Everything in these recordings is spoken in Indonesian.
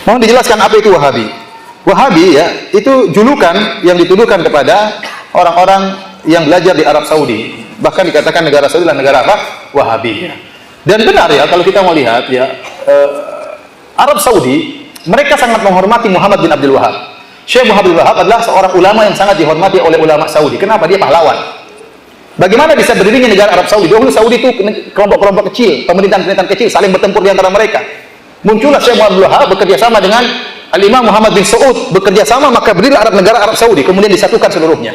Mohon dijelaskan apa itu Wahabi. Wahabi ya, itu julukan yang dituduhkan kepada orang-orang yang belajar di Arab Saudi. Bahkan dikatakan negara Saudi adalah negara apa? Wahabi. Dan benar ya, kalau kita mau lihat ya, Arab Saudi mereka sangat menghormati Muhammad bin Abdul Wahab. Syekh Muhammad bin Abdul Wahab adalah seorang ulama yang sangat dihormati oleh ulama Saudi. Kenapa? Dia pahlawan. Bagaimana bisa berdirinya negara Arab Saudi? Dahulu Saudi itu kelompok-kelompok kecil, pemerintahan-pemerintahan kecil saling bertempur di antara mereka. Muncullah Syekh Muhammad bin Abdul Wahab bekerja sama dengan Al-Imam Muhammad bin Saud, bekerja sama, maka berdirilah negara Arab Saudi, kemudian disatukan seluruhnya.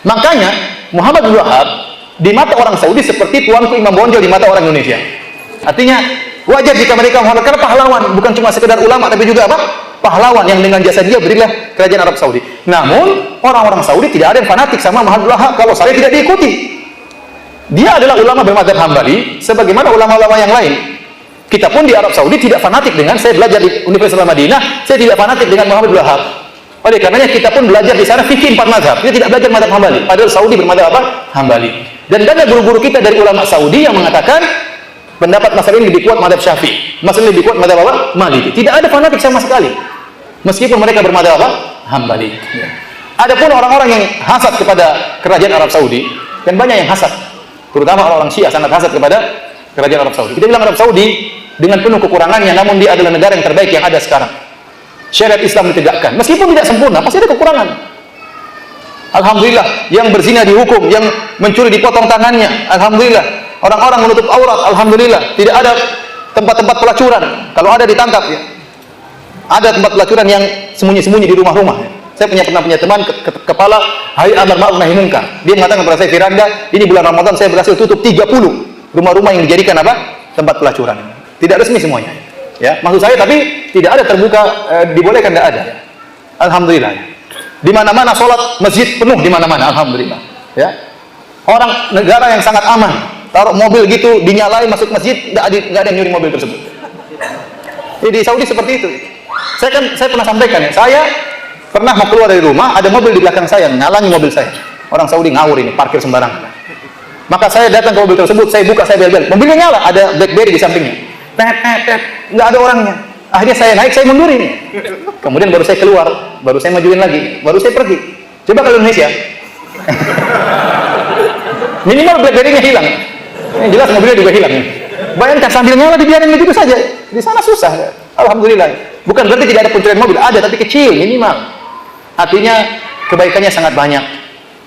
Makanya Muhammad bin Abdul Wahab di mata orang Saudi seperti tuanku Imam Bonjol di mata orang Indonesia. Artinya wajar jika mereka menghormati, karena pahlawan, bukan cuma sekedar ulama tapi juga apa? Pahlawan yang dengan jasa dia berilah kerajaan Arab Saudi. Namun orang-orang Saudi tidak ada yang fanatik sama Muhammad bin Abdul Wahab kalau saya tidak diikuti. Dia adalah ulama bermadzhab Hambali sebagaimana ulama-ulama yang lain. Kita pun di Arab Saudi tidak fanatik dengan, saya belajar di Universitas Madinah, saya tidak fanatik dengan Muhammad bin Abdul Wahab. Oleh karenanya kita pun belajar di sana fikih 4 mazhab. Kita tidak belajar mazhab Hambali. Padahal Saudi bermadzhab apa? Hambali. Dan ada guru-guru kita dari ulama Saudi yang mengatakan pendapat masalah ini lebih kuat mazhab Syafi'i, masalah lebih kuat mazhab apa? Maliki. Tidak ada fanatik sama sekali. Meskipun mereka bermadzhab apa? Hambali. Adapun orang-orang yang hasad kepada kerajaan Arab Saudi, dan banyak yang hasad, terutama orang-orang Syiah sangat hasad kepada kerajaan Arab Saudi. Kita bilang Arab Saudi dengan penuh kekurangannya, namun dia adalah negara yang terbaik yang ada sekarang. Syariat Islam ditegakkan, meskipun tidak sempurna, pasti ada kekurangan. Alhamdulillah, yang berzina dihukum, yang mencuri dipotong tangannya. Alhamdulillah, orang-orang menutup aurat. Alhamdulillah, tidak ada tempat-tempat pelacuran. Kalau ada ditangkap ya. Ada tempat pelacuran yang sembunyi-sembunyi di rumah-rumah. Saya pernah punya teman kepala Hayat Amar Ma'ruf Nahi Munkar. Dia mengatakan kepada saya, Firanda, ini bulan Ramadan saya berhasil tutup 30 rumah-rumah yang dijadikan apa? Tempat pelacuran. Tidak resmi semuanya. Ya, maksud saya, tapi tidak ada terbuka, dibolehkan, tidak ada. Alhamdulillah. Di mana-mana sholat masjid penuh di mana-mana. Alhamdulillah. Ya, orang negara yang sangat aman. Taruh mobil gitu dinyalain masuk masjid, nggak ada yang nyuri mobil tersebut. Di Saudi seperti itu. Saya pernah sampaikan ya, saya pernah mau keluar dari rumah, ada mobil di belakang saya, ngalangi mobil saya. Orang Saudi ngawur ini, parkir sembarangan. Maka saya datang ke mobil tersebut, saya buka, saya bel-bel. Mobilnya nyala, ada BlackBerry di sampingnya. Nggak ada orangnya. Akhirnya saya naik, saya mundur ini. Kemudian baru saya keluar, baru saya majuin lagi, baru saya pergi. Coba kalau Indonesia, minimal BlackBerry-nya hilang. Yang jelas mobilnya juga hilang. Bayangkan sambil nyala dibiarin begitu saja. Di sana susah. Alhamdulillah. Bukan berarti tidak ada pencurian mobil, ada, tapi kecil, minimal. Artinya kebaikannya sangat banyak.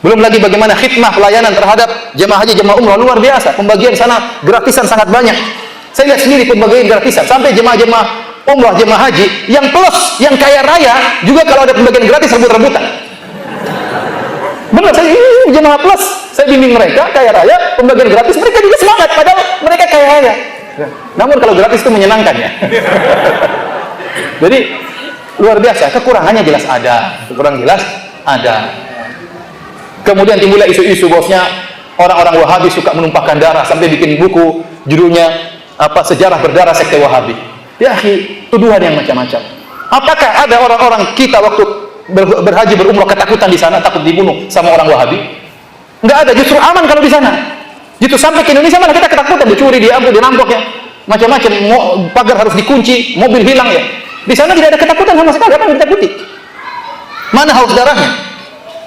Belum lagi bagaimana khidmah pelayanan terhadap jemaah haji, jemaah umrah luar biasa. Pembagian sana gratisan sangat banyak. Saya lihat sendiri pembagian gratisan. Sampai jemaah-jemaah umrah, jemaah haji yang plus, yang kaya raya juga kalau ada pembagian gratis rebut-rebutan. Benar, saya ini jemaah plus. Saya bimbing mereka kaya raya, pembagian gratis, mereka juga semangat padahal mereka kaya raya. Namun kalau gratis itu menyenangkan ya. Jadi luar biasa, kekurangannya jelas ada, kekurangan jelas ada. Kemudian timbullah isu-isu bosnya orang-orang Wahabi suka menumpahkan darah sampai bikin buku judulnya apa, sejarah berdarah sekte Wahabi. Ya, tuduhan yang macam-macam. Apakah ada orang-orang kita waktu berhaji berumrah ketakutan di sana, takut dibunuh sama orang Wahabi? Enggak ada, justru aman kalau di sana. Justru sampai ke Indonesia mana kita ketakutan, dicuri, diambil, dirampok ya, macam-macam, pagar harus dikunci, mobil hilang ya. Di sana tidak ada ketakutan sama sekali. Apa yang ditakuti? Mana haus darahnya?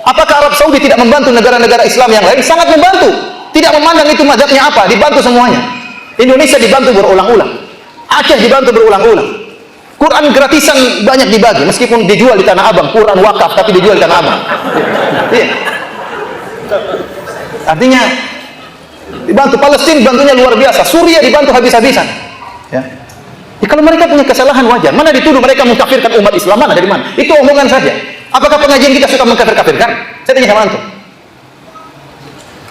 Apakah Arab Saudi tidak membantu negara-negara Islam yang lain? Sangat membantu. Tidak memandang itu mazhabnya apa, dibantu semuanya. Indonesia dibantu berulang-ulang. Aceh dibantu berulang-ulang. Quran gratisan banyak dibagi, meskipun dijual di Tanah Abang. Quran wakaf tapi dijual di Tanah Abang. Iya. Artinya dibantu. Palestina bantunya luar biasa. Suriah dibantu habis-habisan. Ya. Ya, kalau mereka punya kesalahan wajar. Mana dituduh mereka mengkafirkan umat Islam, mana dari mana? Itu omongan saja. Apakah pengajian kita suka mengkafir-kafirkan? Saya tanya sama antum.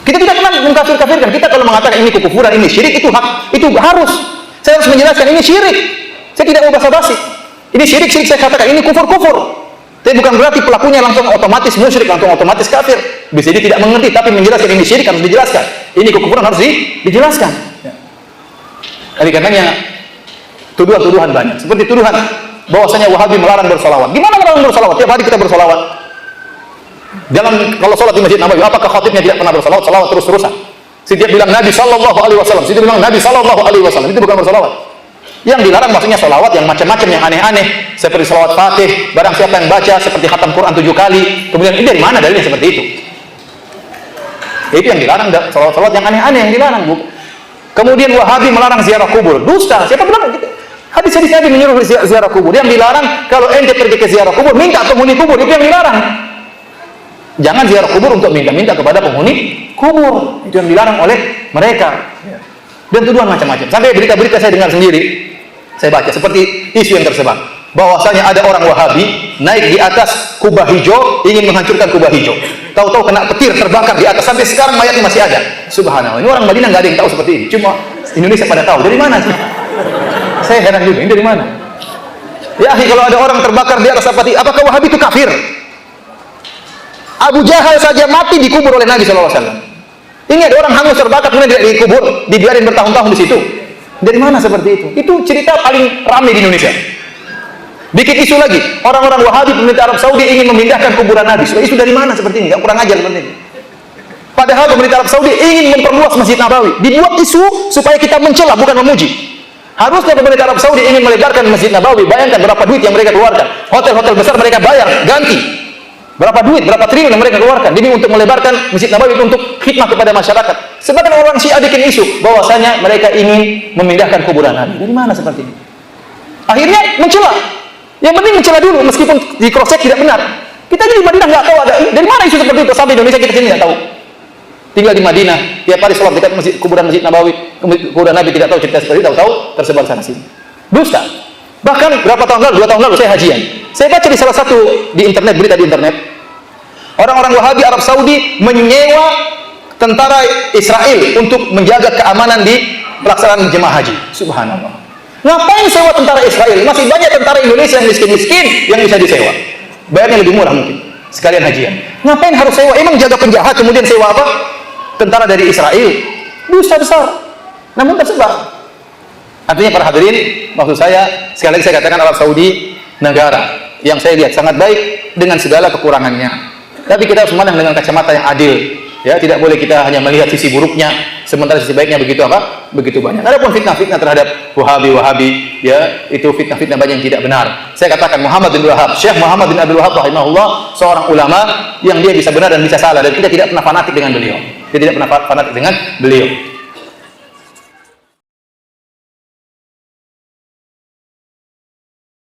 Kita tidak pernah mengkafir-kafirkan. Kita kalau mengatakan ini kekufuran, ini syirik, itu hak, itu harus. Saya harus menjelaskan ini syirik. Saya tidak mau basa-basi. Ini syirik, saya katakan ini kufur. Tapi bukan berarti pelakunya langsung otomatis musyrik, langsung otomatis kafir. Bisa dia tidak mengerti, tapi menjelaskan ini syirik harus dijelaskan. Ini kekufuran harus dijelaskan. Oleh karenanya tuduhan-tuduhan banyak. Seperti tuduhan bahwasanya Wahabi melarang bersolawat. Gimana melarang bersolawat? Tiap hari kita bersolawat. Kalau sholat di Masjid Nabawi, apakah khatibnya tidak pernah bersolawat? Solawat terus-terusan. Setiap bilang Nabi Sallallahu Alaihi Wasallam, setiap bilang Nabi Sallallahu Alaihi Wasallam, itu bukan bersolawat. Yang dilarang maksudnya sholawat yang macam-macam, yang aneh-aneh, seperti sholawat Fatih, barang siapa yang baca seperti khatam Quran 7 kali. Kemudian ini dari mana dalilnya seperti itu? Itu yang dilarang, sholawat yang aneh-aneh yang dilarang, Bu. Kemudian Wahabi melarang ziarah kubur. Dusta. Siapa bilang gitu? Hadis-hadis Nabi menyuruh ziarah kubur. Yang dilarang kalau ente pergi ke ziarah kubur, minta penghuni kubur, itu yang dilarang. Jangan ziarah kubur untuk minta-minta kepada penghuni kubur. Itu yang dilarang oleh mereka. Dan tuduhan macam-macam. Sampai berita-berita saya dengar sendiri, saya baca seperti isu yang tersebar, bahwasanya ada orang Wahabi naik di atas kubah hijau, ingin menghancurkan kubah hijau. Tahu-tahu kena petir, terbakar di atas, sampai sekarang mayatnya masih ada. Subhanallah. Ini orang Madinah nggak ada yang tahu seperti ini. Cuma Indonesia pada tahu. Dari mana sih? Saya heran juga. Ini dari mana? Ya, kalau ada orang terbakar di atas seperti, apakah Wahabi itu kafir? Abu Jahal saja mati dikubur oleh Nabi SAW. Ini ada orang hangus terbakar kemudian tidak dikubur, dibiarin bertahun-tahun di situ. Dari mana seperti itu? Itu cerita paling ramai di Indonesia. Bikin isu lagi, orang-orang Wahabi pemerintah Arab Saudi ingin memindahkan kuburan Nabi. Sudah isu dari mana seperti ini? Gak kurang ajar seperti ini. Padahal pemerintah Arab Saudi ingin memperluas Masjid Nabawi. Dibuat isu supaya kita mencela, bukan memuji. Harusnya pemerintah Arab Saudi ingin melebarkan Masjid Nabawi. Bayangkan berapa duit yang mereka keluarkan. Hotel-hotel besar mereka bayar, ganti. Berapa duit, berapa triliun yang mereka keluarkan demi untuk melebarkan Masjid Nabawi untuk khidmah kepada masyarakat. Sebagian orang Syiah bikin isu bahwasanya mereka ingin memindahkan kuburan Nabi. Dari mana seperti ini? Akhirnya mencela. Yang penting mencela dulu, meskipun di cross check tidak benar. Kita di Madinah nggak tahu ada dari mana isu seperti itu. Sampai Indonesia kita sini nggak tahu. Tinggal di Madinah, tiap hari sholat dekat kuburan Masjid Nabawi, kuburan Nabi tidak tahu cerita seperti itu, tahu tersebar sana sini. Dusta. Bahkan berapa tahun lalu, 2 tahun lalu saya hajian. Saya baca di salah satu di internet, berita di internet, orang-orang Wahabi Arab Saudi menyewa tentara Israel untuk menjaga keamanan di pelaksanaan jemaah haji. Subhanallah. Ngapain sewa tentara Israel? Masih banyak tentara Indonesia yang miskin-miskin yang bisa disewa. Bayarnya lebih murah mungkin. Sekalian hajian. Ngapain harus sewa? Emang jaga penjahat kemudian sewa apa? Tentara dari Israel. Dosa besar. Namun tersebar. Artinya para hadirin, maksud saya, sekali lagi saya katakan Arab Saudi negara yang saya lihat sangat baik dengan segala kekurangannya. Tapi kita harus memandang dengan kacamata yang adil. Ya, tidak boleh kita hanya melihat sisi buruknya, sementara sisi baiknya begitu apa? Begitu banyak. Adapun fitnah-fitnah terhadap Wahabi, ya, itu fitnah-fitnah banyak yang tidak benar. Saya katakan Muhammad bin Wahab, Syekh Muhammad bin Abdul Wahab rahimahullah, seorang ulama yang dia bisa benar dan bisa salah, dan kita tidak pernah fanatik dengan beliau. Kita tidak pernah fanatik dengan beliau.